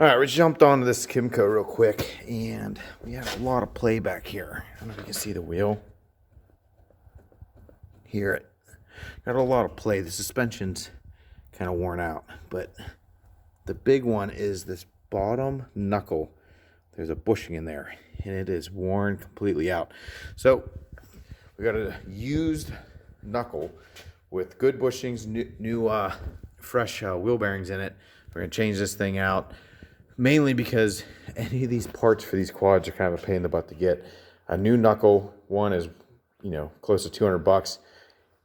All right, we jumped onto this Kymco real quick, and we have a lot of play back here. I don't know if you can see the wheel. Hear it. Got a lot of play. The suspension's kind of worn out, but the big one is this bottom knuckle. There's a bushing in there, and it is worn completely out. So we got a used knuckle with good bushings, new fresh wheel bearings in it. We're gonna change this thing out, mainly because any of these parts for these quads are kind of a pain in the butt to get. A new knuckle one is, close to 200 bucks,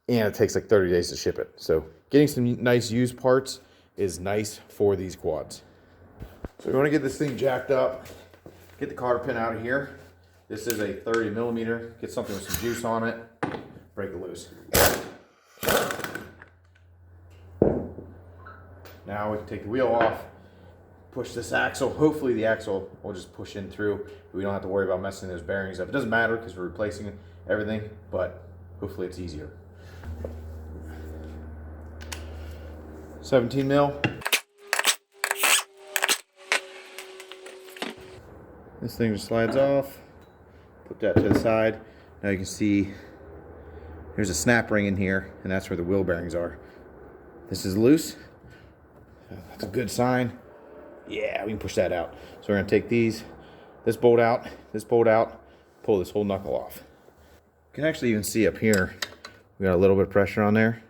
and it takes like 30 days to ship it. So getting some nice used parts is nice for these quads. So we want to get this thing jacked up, get the cotter pin out of here. This is a 30 millimeter. Get something with some juice on it, break it loose. Now we can take the wheel off, push this axle. Hopefully the axle will just push in through. We don't have to worry about messing those bearings up. It doesn't matter because we're replacing everything, but hopefully it's easier. 17 mil. This thing just slides off. Put that to the side. Now you can see there's a snap ring in here, and that's where the wheel bearings are. This is loose. That's a good sign. Yeah, we can push that out. So we're gonna take this bolt out, pull this whole knuckle off. You can actually even see up here, we got a little bit of pressure on there.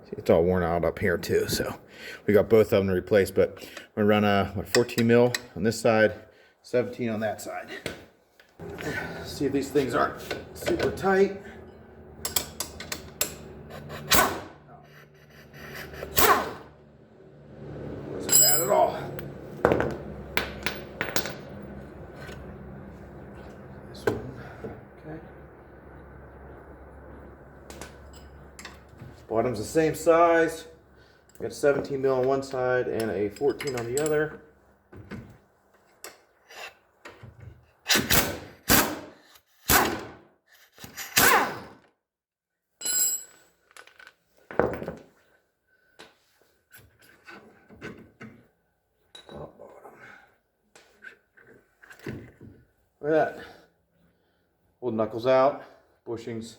See, it's all worn out up here too, so we got both of them to replace, but we're gonna run 14 mil on this side, 17 on that side. See if these things aren't super tight. Wasn't bad at all. This one, okay. Bottom's the same size. Got a 17 mil on one side and a 14 on the other. Look at that. Old knuckles out, bushings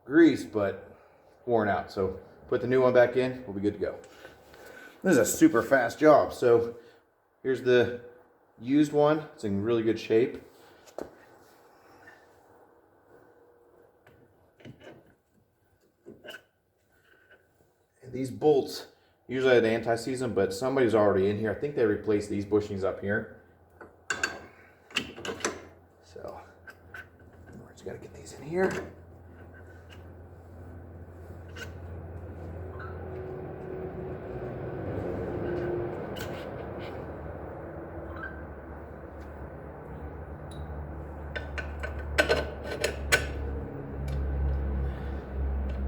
greased but worn out. So put the new one back in, we'll be good to go. This is a super fast job. So here's the used one. It's in really good shape. And these bolts, usually I'd anti-seize them, but somebody's already in here. I think they replaced these bushings up here. So we're just gonna get these in here.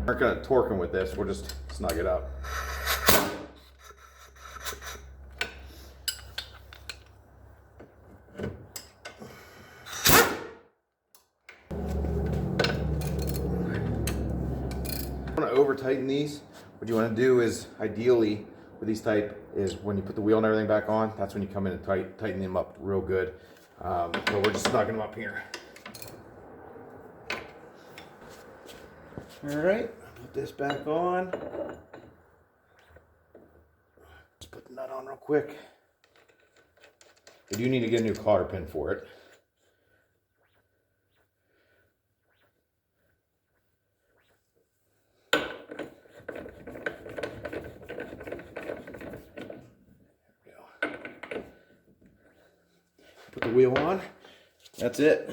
We're not gonna torque them with this, we'll just snug it up. Want to over tighten these. What you want to do is, ideally with these type, is when you put the wheel and everything back on, that's when you come in and tighten them up real good. But we're just snugging them up here. All right, put this back on. Let's put the nut on real quick. We do need to get a new cotter pin for it. Put the wheel on. That's it.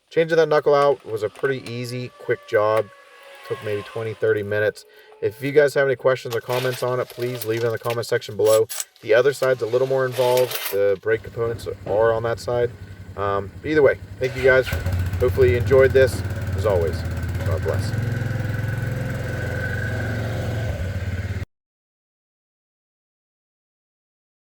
Changing that knuckle out was a pretty easy, quick job. Took maybe 20-30 minutes. If you guys have any questions or comments on it, please leave it in the comment section below. The other side's a little more involved. The brake components are on that side. But either way, thank you guys. Hopefully you enjoyed this. As always, God bless.